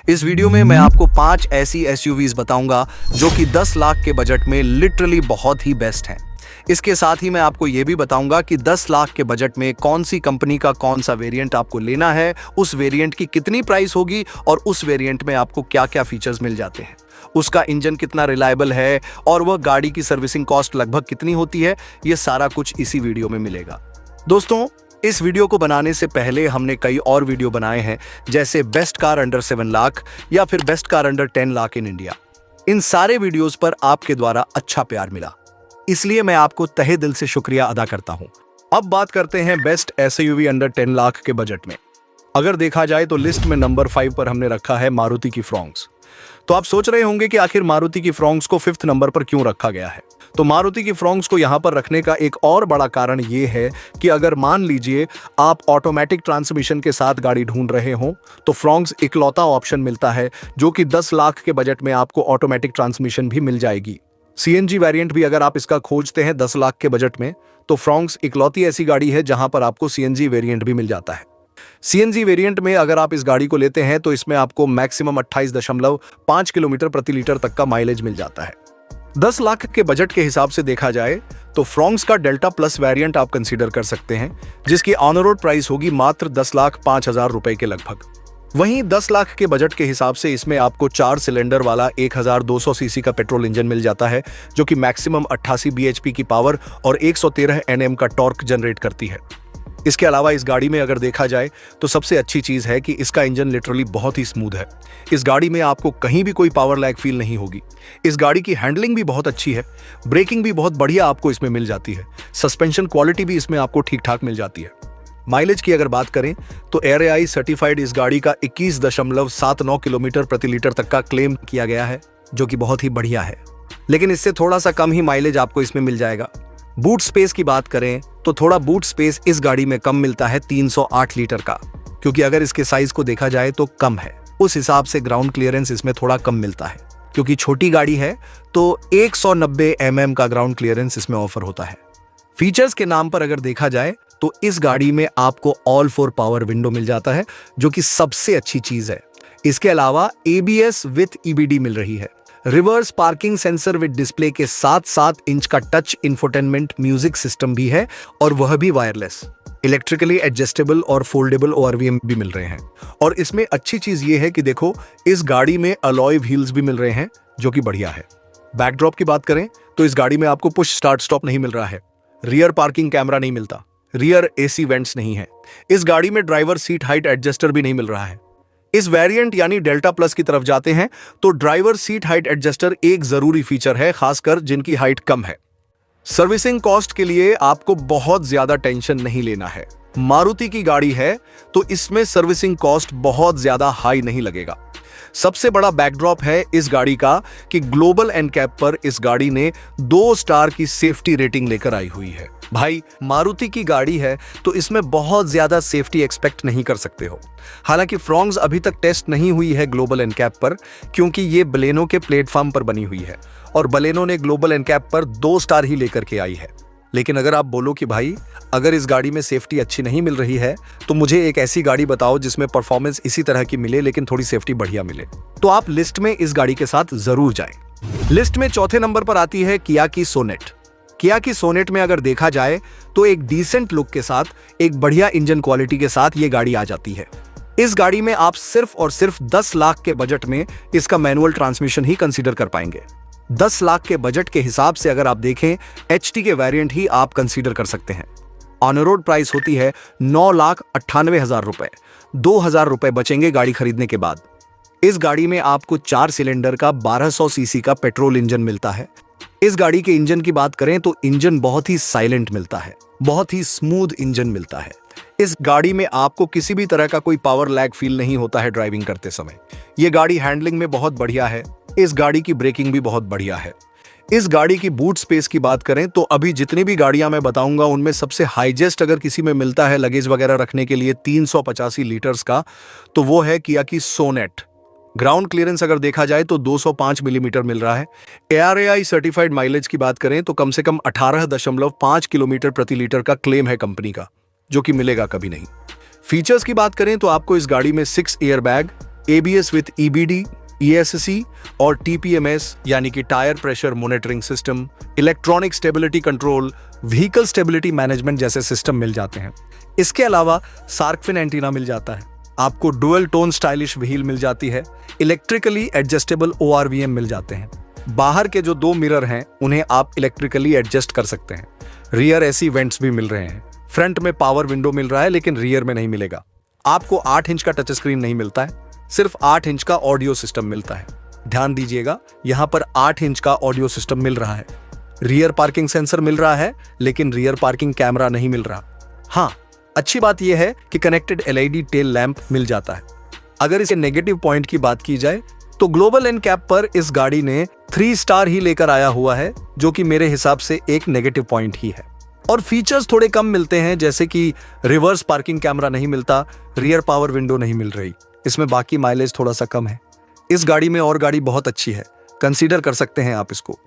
इस वीडियो में मैं आपको 5 ऐसी एसयूवीज बताऊंगा जो कि 10 लाख के बजट में लिटरली बहुत ही बेस्ट हैं। इसके साथ ही मैं आपको यह भी बताऊंगा कि 10 लाख के बजट में कौन सी कंपनी का कौन सा वेरिएंट आपको लेना है, उस वेरिएंट की कितनी प्राइस होगी और उस वेरिएंट में आपको क्या क्या फीचर्स मिल जाते हैं, उसका इंजन कितना रिलायबल है और वह गाड़ी की सर्विसिंग कॉस्ट लगभग कितनी होती है। यह सारा कुछ इसी वीडियो में मिलेगा। दोस्तों, इस वीडियो को बनाने से पहले हमने कई और वीडियो बनाए हैं, जैसे बेस्ट कार अंडर 7 लाख या फिर best car under 10 lakh in India. इन सारे वीडियोस पर आपके द्वारा अच्छा प्यार मिला, इसलिए मैं आपको तहे दिल से शुक्रिया अदा करता हूं। अब बात करते हैं बेस्ट एसयूवी अंडर 10 लाख के बजट में। अगर देखा जाए तो लिस्ट में नंबर 5 पर हमने रखा है मारुति की फ्रॉन्क्स। तो आप सोच रहे होंगे कि आखिर मारुति की फ्रॉन्क्स को 5th नंबर पर क्यों रखा गया है। तो मारुति की फ्रॉन्क्स को यहां पर रखने का एक और बड़ा कारण यह है कि अगर मान लीजिए आप ऑटोमेटिक ट्रांसमिशन के साथ गाड़ी ढूंढ रहे हो तो फ्रॉन्क्स इकलौता ऑप्शन मिलता है जो कि 10 लाख के बजट में आपको ऑटोमेटिक ट्रांसमिशन भी मिल जाएगी। सीएनजी वेरिएंट भी अगर आप इसका खोजते हैं 10 लाख के बजट में, तो फ्रॉन्क्स इकलौती ऐसी गाड़ी है जहां पर आपको सीएनजी वेरिएंट भी मिल जाता है। सीएनजी वेरिएंट में अगर आप इस गाड़ी को लेते हैं तो इसमें आपको मैक्सिमम 28.5 किलोमीटर प्रति लीटर तक का माइलेज मिल जाता है। 10 लाख के बजट के हिसाब से देखा जाए तो फ्रॉन्क्स का डेल्टा प्लस वेरिएंट आप कंसीडर कर सकते हैं, जिसकी ऑन रोड प्राइस होगी मात्र 10,05,000 रुपए के लगभग। वहीं 10 लाख के बजट के हिसाब से इसमें आपको 4 सिलेंडर वाला 1200 सीसी का पेट्रोल इंजन मिल जाता है, जो कि मैक्सिमम 88 bhp की पावर और 113 Nm का टॉर्क जनरेट करती है। इसके अलावा इस गाड़ी में अगर देखा जाए तो सबसे अच्छी चीज है कि इसका इंजन लिटरली बहुत ही स्मूथ है। इस गाड़ी में आपको कहीं भी कोई पावर लैग फील नहीं होगी। इस गाड़ी की हैंडलिंग भी बहुत अच्छी है, ब्रेकिंग भी बहुत बढ़िया आपको इसमें मिल जाती है, सस्पेंशन क्वालिटी भी इसमें आपको ठीक ठाक मिल जाती है। माइलेज की अगर बात करें तो एआरएआई सर्टिफाइड इस गाड़ी का 21.79 किलोमीटर प्रति लीटर तक का क्लेम किया गया है, जो कि बहुत ही बढ़िया है, लेकिन इससे थोड़ा सा कम ही माइलेज आपको इसमें मिल जाएगा। बूट स्पेस की बात करें तो थोड़ा बूट स्पेस इस गाड़ी में कम मिलता है 308 लीटर का, क्योंकि अगर इसके साइज को देखा जाए तो कम है। उस हिसाब से ग्राउंड क्लियरेंस इसमें थोड़ा कम मिलता है, क्योंकि छोटी गाड़ी है तो 190 mm का ग्राउंड क्लियरेंस इसमें ऑफर होता है। फीचर्स के नाम पर अगर देखा जाए तो इस गाड़ी में आपको ऑल 4 पावर विंडो मिल जाता है, जो कि सबसे अच्छी चीज है। इसके अलावा ABS विथ EBD मिल रही है। Reverse parking sensor with display के साथ 7 इंच का टच इंफोटेनमेंट म्यूजिक सिस्टम भी है, और वह भी वायरलेस। इलेक्ट्रिकली एडजस्टेबल और फोल्डेबल ORVM भी मिल रहे हैं। और इसमें अच्छी चीज ये है कि देखो, इस गाड़ी में अलॉय व्हील्स भी मिल रहे हैं, जो कि बढ़िया है। बैकड्रॉप की बात करें तो इस गाड़ी में आपको पुश स्टार्ट स्टॉप नहीं मिल रहा है, रियर पार्किंग कैमरा नहीं मिलता, रियर AC वेंट्स नहीं है। इस गाड़ी में ड्राइवर सीट हाइट एडजस्टर भी नहीं मिल रहा है। इस वेरिएंट यानी डेल्टा प्लस की तरफ जाते हैं तो ड्राइवर सीट हाइट एडजस्टर एक जरूरी फीचर है, खासकर जिनकी हाइट कम है। सर्विसिंग कॉस्ट के लिए आपको बहुत ज्यादा टेंशन नहीं लेना है। मारुति की गाड़ी है तो इसमें सर्विसिंग कॉस्ट बहुत ज्यादा हाई नहीं लगेगा। सबसे बड़ा बैकड्रॉप है इस गाड़ी का कि ग्लोबल एनकैप पर इस गाड़ी ने 2 स्टार की सेफ्टी रेटिंग लेकर आई हुई है। भाई, मारुति की गाड़ी है तो इसमें बहुत ज्यादा सेफ्टी एक्सपेक्ट नहीं कर सकते हो। हालांकि फ्रॉन्क्स अभी तक टेस्ट नहीं हुई है ग्लोबल एनकैप पर, क्योंकि ये बलेनो के प्लेटफॉर्म पर बनी हुई है और बलेनो ने ग्लोबल एनकैप पर 2 स्टार ही लेकर के आई है। लेकिन अगर आप बोलो कि भाई अगर इस गाड़ी में सेफ्टी अच्छी नहीं मिल रही है तो मुझे एक ऐसी गाड़ी बताओ जिसमें परफॉर्मेंस इसी तरह की मिले लेकिन थोड़ी सेफ्टी बढ़िया मिले, तो आप लिस्ट में इस गाड़ी के साथ जरूर जाएं। लिस्ट में चौथे नंबर पर आती है किया की सोनेट। किया की सोनेट में अगर देखा जाए तो एक डिसेंट लुक के साथ, एक बढ़िया इंजन क्वालिटी के साथ ये गाड़ी आ जाती है। इस गाड़ी में आप सिर्फ और सिर्फ 10 लाख के बजट में इसका मैनुअल ट्रांसमिशन ही कंसीडर कर पाएंगे। 10 लाख के बजट के हिसाब से अगर आप देखें, HT के वेरिएंट ही आप कंसीडर कर सकते हैं। ऑन रोड प्राइस होती है 9,98,000 रुपए। 2,000 रुपए बचेंगे गाड़ी खरीदने के बाद। इस गाड़ी में आपको 4 सिलेंडर का 1200 सीसी का पेट्रोल इंजन मिलता है। इस गाड़ी के इंजन की बात करें तो इंजन बहुत ही साइलेंट मिलता है, बहुत ही स्मूथ इंजन मिलता है। इस गाड़ी में आपको किसी भी तरह का कोई पावर लैग फील नहीं होता है ड्राइविंग करते समय। यह गाड़ी हैंडलिंग में बहुत बढ़िया है। इस गाड़ी की ब्रेकिंग भी बहुत बढ़िया है। इस गाड़ी की बूट स्पेस की बात करें तो अभी जितनी भी गाड़ियां मैं बताऊंगा उनमें सबसे हाईजेस्ट अगर किसी में मिलता है लगेज वगैरह रखने के लिए 385 लीटर्स का, तो वो है किया की सोनेट। ग्राउंड क्लियरेंस अगर देखा जाए तो 205 मिलीमीटर मिल रहा है। ARAI सर्टिफाइड माइलेज की बात करें तो कम से कम 18.5 किलोमीटर प्रति लीटर का क्लेम है कंपनी का, जो कि मिलेगा कभी नहीं। फीचर्स की बात करें तो आपको इस गाड़ी में 6 air bag, ABS with EBD, ESC और TPMS यानी कि tyre pressure monitoring system, electronic stability control, vehicle stability management जैसे सिस्टम मिल जाते हैं। इसके अलावा शार्क फिन एंटीना मिल जाता है, आपको डुअल टोन स्टाइलिश व्हील मिल जाती है, इलेक्ट्रिकली एडजस्टेबल ORVM मिल जाते हैं। बाहर के जो 2 मिरर हैं उन्हें आप इलेक्ट्रिकली एडजस्ट कर सकते हैं। रियर AC वेंट्स भी मिल रहे हैं। फ्रंट में पावर विंडो मिल रहा है लेकिन रियर में नहीं मिलेगा। आपको 8 इंच का टच स्क्रीन नहीं मिलता है, सिर्फ 8 इंच का ऑडियो सिस्टम मिलता है। ध्यान दीजिएगा, यहां पर 8 इंच का ऑडियो सिस्टम मिल रहा है। रियर पार्किंग सेंसर मिल रहा है लेकिन रियर पार्किंग कैमरा नहीं मिल रहा। हाँ, अच्छी बात यह है कि कनेक्टेड LED टेल लैंप मिल जाता है। अगर इसके नेगेटिव पॉइंट की बात की जाए तो ग्लोबल एनकैप पर इस गाड़ी ने 3 स्टार ही लेकर आया हुआ है, जो कि मेरे हिसाब से एक नेगेटिव पॉइंट ही है। और फीचर्स थोड़े कम मिलते हैं, जैसे कि रिवर्स पार्किंग कैमरा नहीं मिलता, रियर पावर विंडो नहीं मिल रही। इसमें बाकी माइलेज थोड़ा सा कम है। इस गाड़ी में और गाड़ी बहुत अच्छी है, कंसीडर कर सकते हैं आप इसको।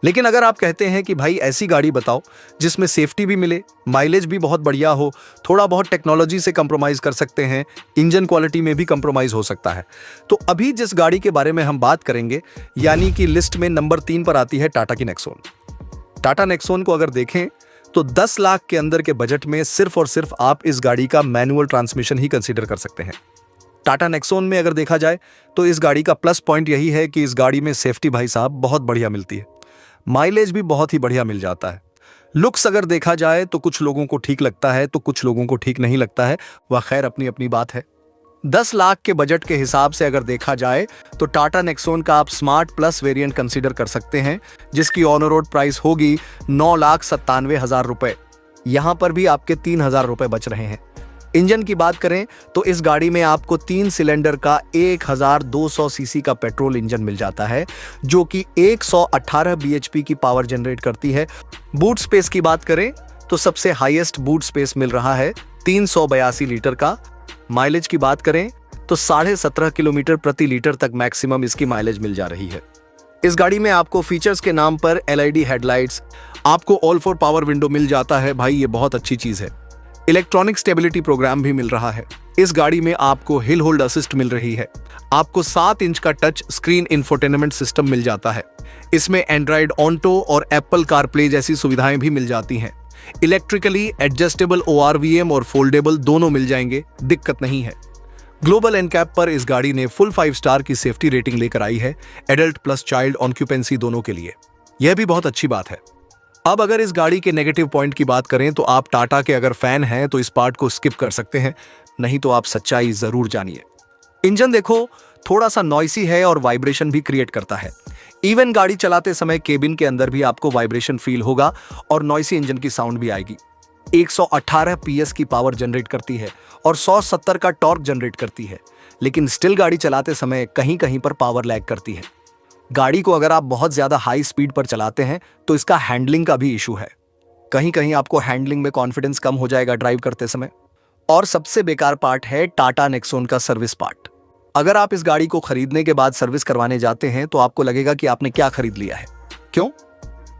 लेकिन अगर आप कहते हैं कि भाई ऐसी गाड़ी बताओ जिसमें सेफ्टी भी मिले, माइलेज भी बहुत बढ़िया हो, थोड़ा बहुत टेक्नोलॉजी से कंप्रोमाइज कर सकते हैं, इंजन क्वालिटी में भी कंप्रोमाइज हो सकता है, तो अभी जिस गाड़ी के बारे में हम बात करेंगे यानी कि लिस्ट में नंबर 3 पर आती है टाटा की नेक्सॉन। टाटा नेक्सॉन को अगर देखें तो 10 लाख के अंदर के बजट में सिर्फ और सिर्फ आप इस गाड़ी का मैनुअल ट्रांसमिशन ही कंसीडर कर सकते हैं। टाटा नेक्सॉन में अगर देखा जाए तो इस गाड़ी का प्लस पॉइंट यही है कि इस गाड़ी में सेफ्टी भाई साहब बहुत बढ़िया मिलती है, माइलेज भी बहुत ही बढ़िया मिल जाता है। लुक्स अगर देखा जाए तो कुछ लोगों को ठीक लगता है तो कुछ लोगों को ठीक नहीं लगता है, वह खैर अपनी अपनी बात है। 10 लाख के बजट के हिसाब से अगर देखा जाए तो टाटा नेक्सॉन का आप स्मार्ट प्लस वेरिएंट कंसीडर कर सकते हैं, जिसकी ऑन रोड प्राइस होगी 9,97,000 रुपए। यहां पर भी आपके 3,000 रुपए बच रहे हैं। इंजन की बात करें तो इस गाड़ी में आपको 3 सिलेंडर का 1200 सीसी का पेट्रोल इंजन मिल जाता है, जो कि 118 bhp की पावर जनरेट करती है। बूट स्पेस की बात करें तो सबसे हाईएस्ट बूट स्पेस मिल रहा है 382 लीटर का। माइलेज की बात करें तो 17.5 किलोमीटर प्रति लीटर तक मैक्सिमम इसकी माइलेज मिल जा रही है। इस गाड़ी में आपको फीचर्स के नाम पर LED हेडलाइट्स, आपको ऑल 4 पावर विंडो मिल जाता है, भाई ये बहुत अच्छी चीज है। इलेक्ट्रॉनिक स्टेबिलिटी प्रोग्राम भी मिल रहा है। इस गाड़ी में आपको हिल होल्ड असिस्ट मिल रही है। आपको 7 इंच का टच स्क्रीन इंफोटेनमेंट सिस्टम मिल जाता है। इसमें एंड्रॉइड ऑन्टो और एप्पल कारप्ले जैसी सुविधाएं भी मिल जाती हैं। इलेक्ट्रिकली एडजस्टेबल ORVM और फोल्डेबल दोनों मिल जाएंगे, दिक्कत नहीं है। ग्लोबल एनकैप पर इस गाड़ी ने फुल 5 स्टार की सेफ्टी रेटिंग लेकर आई है, एडल्ट प्लस चाइल्ड ऑक्यूपेंसी दोनों के लिए। यह भी बहुत अच्छी बात है। अब अगर इस गाड़ी के नेगेटिव पॉइंट की बात करें तो आप टाटा के अगर फैन हैं तो इस पार्ट को स्किप कर सकते हैं, नहीं तो आप सच्चाई जरूर जानिए। इंजन देखो थोड़ा सा नॉइसी है और वाइब्रेशन भी क्रिएट करता है। इवन गाड़ी चलाते समय केबिन के अंदर भी आपको वाइब्रेशन फील होगा और नॉइसी इंजन की साउंड भी आएगी। 118 PS की पावर जनरेट करती है और 170 का टॉर्क जनरेट करती है, लेकिन स्टिल गाड़ी चलाते समय कहीं कहीं पर पावर लैग करती है। गाड़ी को अगर आप बहुत ज्यादा हाई स्पीड पर चलाते हैं तो इसका हैंडलिंग का भी इशू है, कहीं कहीं आपको हैंडलिंग में कॉन्फिडेंस कम हो जाएगा ड्राइव करते समय। और सबसे बेकार पार्ट है टाटा नेक्सॉन का सर्विस पार्ट। अगर आप इस गाड़ी को खरीदने के बाद सर्विस करवाने जाते हैं तो आपको लगेगा कि आपने क्या खरीद लिया है। क्यों?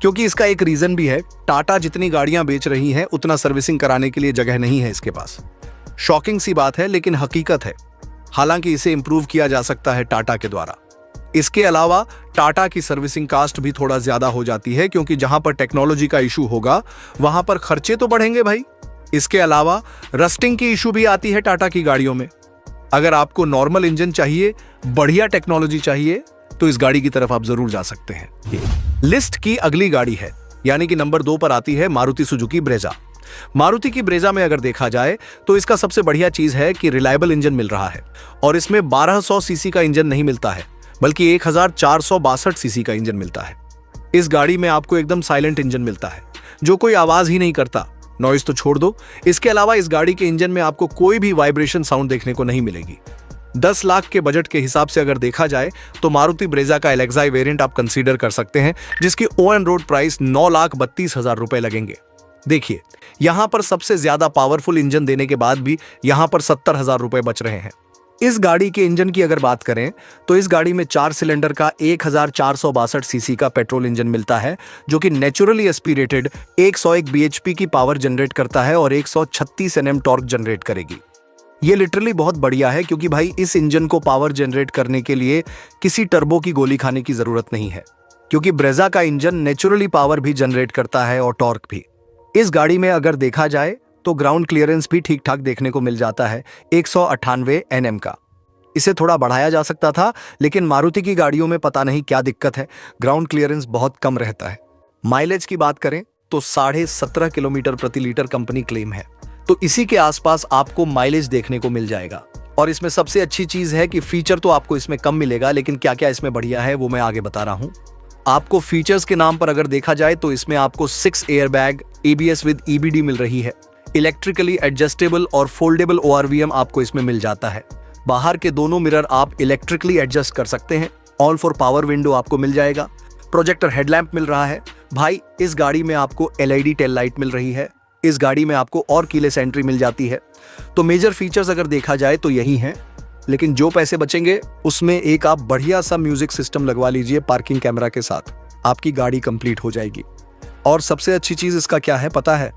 क्योंकि इसका एक रीजन भी है, टाटा जितनी गाड़ियां बेच रही है उतना सर्विसिंग कराने के लिए जगह नहीं है इसके पास। शॉकिंग सी बात है लेकिन हकीकत है, हालांकि इसे इंप्रूव किया जा सकता है टाटा के द्वारा। इसके अलावा टाटा की सर्विसिंग कास्ट भी थोड़ा ज्यादा हो जाती है, क्योंकि जहां पर टेक्नोलॉजी का इशू होगा वहां पर खर्चे तो बढ़ेंगे भाई। इसके अलावा रस्टिंग की इशू भी आती है टाटा की गाड़ियों में। अगर आपको नॉर्मल इंजन चाहिए, बढ़िया टेक्नोलॉजी चाहिए, तो इस गाड़ी की तरफ आप जरूर जा सकते हैं। लिस्ट की अगली गाड़ी है, यानी कि नंबर 2 पर आती है मारुति सुजुकी ब्रेजा। मारुति की ब्रेजा में अगर देखा जाए तो इसका सबसे बढ़िया चीज है कि रिलायबल इंजन मिल रहा है और इसमें 1200 सीसी का इंजन नहीं मिलता है, बल्कि 1462 सीसी का इंजन मिलता है। इस गाड़ी में आपको एकदम साइलेंट इंजन मिलता है, जो कोई आवाज ही नहीं करता, नॉइज तो छोड़ दो। इसके अलावा इस गाड़ी के इंजन में आपको कोई भी वाइब्रेशन साउंड देखने को नहीं मिलेगी। 10 लाख के बजट के हिसाब से अगर देखा जाए तो मारुति ब्रेजा का एलेक्साई वेरिएंट आप कंसीडर कर सकते हैं, जिसकी ऑन रोड प्राइस 9,32,000 रुपए लगेंगे। देखिए, यहां पर सबसे ज्यादा पावरफुल इंजन देने के बाद भी यहां पर 70,000 रुपए बच रहे हैं। इस गाड़ी के इंजन की अगर बात करें तो इस गाड़ी में 4 सिलेंडर का 1462 सीसी का पेट्रोल इंजन मिलता है, जो कि नेचुरली एस्पिरेटेड 101 bhp की पावर जनरेट करता है और 136 Nm टॉर्क जनरेट करेगी। ये लिटरली बहुत बढ़िया है क्योंकि भाई इस इंजन को पावर जनरेट करने के लिए किसी टर्बो की गोली खाने की जरूरत नहीं है, क्योंकि ब्रेजा का इंजन नेचुरली पावर भी जनरेट करता है और टॉर्क भी। इस गाड़ी में अगर देखा जाए तो ग्राउंड क्लियरेंस भी ठीक ठाक देखने को मिल जाता है 198 Nm का। इसे थोड़ा बढ़ाया जा सकता था, लेकिन मारुति की गाड़ियों में पता नहीं क्या दिक्कत है, ग्राउंड क्लियरेंस बहुत कम रहता है। माइलेज की बात करें तो 17.5 किलोमीटर प्रति लीटर कंपनी क्लेम है, तो इसी के आसपास आपको माइलेज देखने को मिल जाएगा। और इसमें सबसे अच्छी चीज है कि फीचर तो आपको इसमें कम मिलेगा, लेकिन क्या क्या इसमें बढ़िया है वो मैं आगे बता रहा हूं। आपको फीचर्स के नाम पर अगर देखा जाए तो इसमें आपको 6 एयरबैग, ABS विद EBD मिल रही है, इलेक्ट्रिकली एडजस्टेबल और फोल्डेबल ORVM आपको इसमें मिल जाता है। बाहर के दोनों मिरर आप इलेक्ट्रिकली एडजस्ट कर सकते हैं। ऑल फॉर पावर विंडो आपको मिल जाएगा। प्रोजेक्टर हेडलैम्प मिल रहा है। भाई इस गाड़ी में आपको LED टेल लाइट मिल रही है। इस गाड़ी में आपको और कीलेस एंट्री मिल जाती है। तो मेजर फीचर्स अगर देखा जाए तो यही हैं, लेकिन जो पैसे बचेंगे उसमें एक आप बढ़िया सा म्यूजिक सिस्टम लगवा लीजिए पार्किंग कैमरा के साथ, आपकी गाड़ी कंप्लीट हो जाएगी। और सबसे अच्छी चीज इसका क्या है पता है?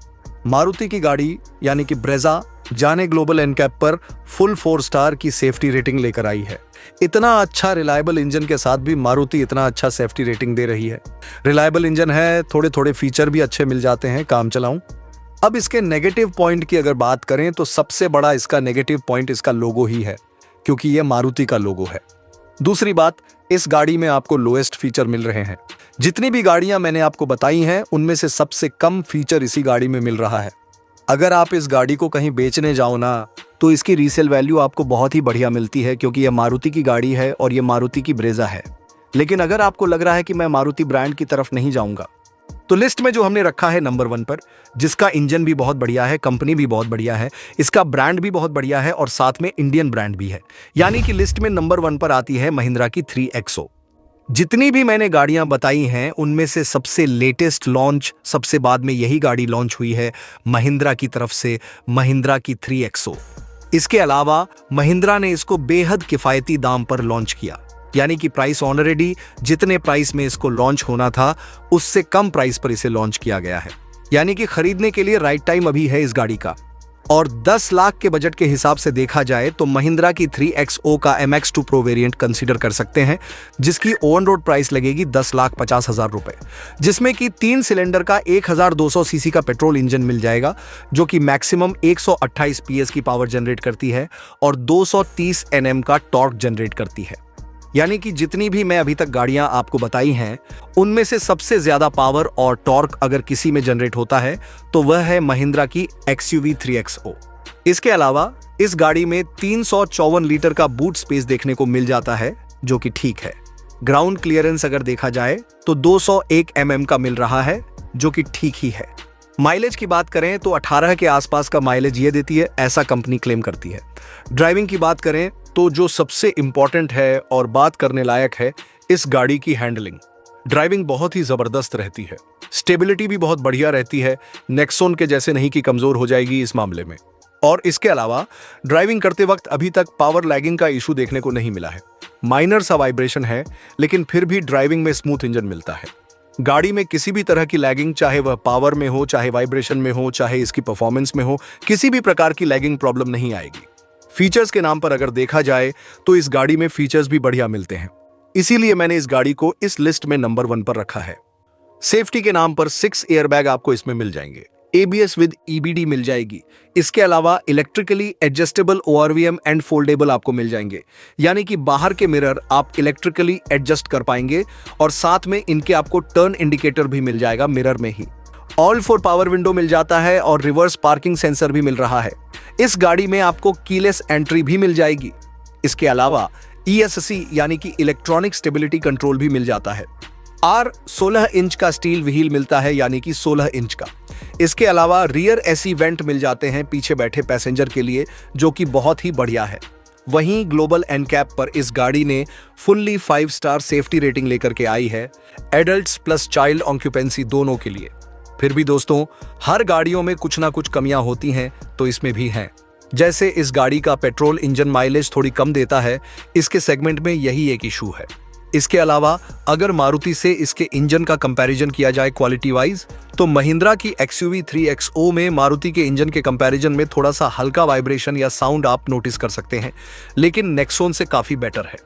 मारुति की गाड़ी यानी कि ब्रेजा जाने ग्लोबल एनकैप पर फुल 4 स्टार की सेफ्टी रेटिंग लेकर आई है। इतना अच्छा रिलायबल इंजन के साथ भी मारुति इतना अच्छा सेफ्टी रेटिंग दे रही है। रिलायबल इंजन है, थोड़े थोड़े फीचर भी अच्छे मिल जाते हैं, काम चलाऊं। अब इसके नेगेटिव पॉइंट की अगर बात करें तो सबसे बड़ा इसका नेगेटिव पॉइंट इसका लोगो ही है, क्योंकि ये मारुति का लोगो है। दूसरी बात, इस गाड़ी में आपको लोएस्ट फीचर मिल रहे हैं। जितनी भी गाड़ियां मैंने आपको बताई हैं उनमें से सबसे कम फीचर इसी गाड़ी में मिल रहा है। अगर आप इस गाड़ी को कहीं बेचने जाओ ना तो इसकी रीसेल वैल्यू आपको बहुत ही बढ़िया मिलती है, क्योंकि यह मारुति की गाड़ी है और ये मारुति की ब्रेजा है। लेकिन अगर आपको लग रहा है कि मैं मारुति ब्रांड की तरफ नहीं जाऊंगा, तो लिस्ट में जो हमने रखा है नंबर 1 पर, जिसका इंजन भी बहुत बढ़िया है, कंपनी भी बहुत बढ़िया है, इसका ब्रांड भी बहुत बढ़िया है और साथ में इंडियन ब्रांड भी है, यानी कि लिस्ट में नंबर 1 पर आती है महिंद्रा की 3XO। जितनी भी मैंने गाड़ियां बताई हैं उनमें से सबसे लेटेस्ट लॉन्च, सबसे बाद में यही गाड़ी लॉन्च हुई है महिंद्रा की तरफ से, महिंद्रा की 3XO। इसके अलावा महिंद्रा ने इसको बेहद किफायती दाम पर लॉन्च किया, यानी कि प्राइस ऑलरेडी जितने प्राइस में इसको लॉन्च होना था उससे कम प्राइस पर इसे लॉन्च किया गया है, यानी कि खरीदने के लिए राइट टाइम अभी है इस गाड़ी का। और 10 लाख के बजट के हिसाब से देखा जाए तो महिंद्रा की 3XO का MX2 Pro वेरिएंट कंसीडर कर सकते हैं, जिसकी ऑन रोड प्राइस लगेगी 10,50,000 रुपए, जिसमें कि 3 सिलेंडर का 1200 सीसी का पेट्रोल इंजन मिल जाएगा, जो कि मैक्सिमम 128 PS की पावर जनरेट करती है और 230 Nm का टॉर्क जनरेट करती है। यानी कि जितनी भी मैं अभी तक गाड़ियां आपको बताई हैं उनमें से सबसे ज्यादा पावर और टॉर्क अगर किसी में जनरेट होता है तो वह है महिंद्रा की XUV 3XO। इसके अलावा इस गाड़ी में 354 लीटर का बूट स्पेस देखने को मिल जाता है, जो कि ठीक है। ग्राउंड क्लियरेंस अगर देखा जाए तो 201 mm का मिल रहा है, जो कि ठीक ही है। माइलेज की बात करें तो 18 के आसपास का माइलेज ये देती है, ऐसा कंपनी क्लेम करती है। ड्राइविंग की बात करें तो जो सबसे इंपॉर्टेंट है और बात करने लायक है, इस गाड़ी की हैंडलिंग। ड्राइविंग बहुत ही जबरदस्त रहती है, स्टेबिलिटी भी बहुत बढ़िया रहती है, नेक्सॉन के जैसे नहीं कि कमजोर हो जाएगी इस मामले में। और इसके अलावा ड्राइविंग करते वक्त अभी तक पावर लैगिंग का इशू देखने को नहीं मिला है। माइनर सा वाइब्रेशन है, लेकिन फिर भी ड्राइविंग में स्मूथ इंजन मिलता है। गाड़ी में किसी भी तरह की लैगिंग, चाहे वह पावर में हो, चाहे वाइब्रेशन में हो, चाहे इसकी परफॉर्मेंस में हो, किसी भी प्रकार की लैगिंग प्रॉब्लम नहीं आएगी। फीचर्स के नाम पर अगर देखा जाए तो इस गाड़ी में फीचर्स भी बढ़िया मिलते हैं, इसीलिए मैंने इस गाड़ी को इस लिस्ट में नंबर 1 पर रखा है। सेफ्टी के नाम पर 6 एयरबैग आपको इसमें मिल जाएंगे, ABS विद EBD मिल जाएगी। इसके अलावा electrically adjustable ORVM and foldable आपको मिल जाएंगे, यानी कि बाहर के मिरर आप इलेक्ट्रिकली एडजस्ट कर पाएंगे और साथ में इनके आपको टर्न इंडिकेटर भी मिल जाएगा मिरर में ही। ऑल फॉर पावर विंडो मिल जाता है और रिवर्स पार्किंग सेंसर भी मिल रहा है। इस गाड़ी में आपको कीलेस एंट्री भी मिल जाएगी। इसके अलावा ESC यानी कि इलेक्ट्रॉनिक स्टेबिलिटी कंट्रोल भी मिल जाता है। 16 इंच का स्टील व्हील मिलता है, यानी कि 16 इंच का। इसके अलावा रियर एसी वेंट मिल जाते हैं पीछे बैठे पैसेंजर के लिए, जो कि बहुत ही बढ़िया है। वहीं ग्लोबल एनकैप पर इस गाड़ी ने फुल्ली 5 स्टार सेफ्टी रेटिंग लेकर के आई है, एडल्ट्स प्लस चाइल्ड ऑक्यूपेंसी दोनों के लिए। फिर भी दोस्तों, हर गाड़ियों में कुछ ना कुछ कमियां होती हैं, तो इसमें भी हैं। जैसे इस गाड़ी का पेट्रोल इंजन माइलेज थोड़ी कम देता है, इसके सेगमेंट में यही एक इशू है। इसके अलावा अगर मारुति से इसके इंजन का कंपैरिजन किया जाए क्वालिटी वाइज, तो महिंद्रा की XUV 3XO में मारुति के इंजन के कंपैरिजन में थोड़ा सा हल्का वाइब्रेशन या साउंड आप नोटिस कर सकते हैं, लेकिन नेक्सॉन से काफी बेटर है।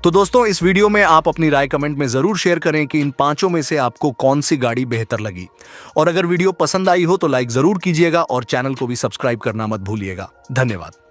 तो दोस्तों, इस वीडियो में आप अपनी राय कमेंट में जरूर शेयर करें कि इन पांचों में से आपको कौन सी गाड़ी बेहतर लगी। और अगर वीडियो पसंद आई हो तो लाइक जरूर कीजिएगा और चैनल को भी सब्सक्राइब करना मत भूलिएगा। धन्यवाद।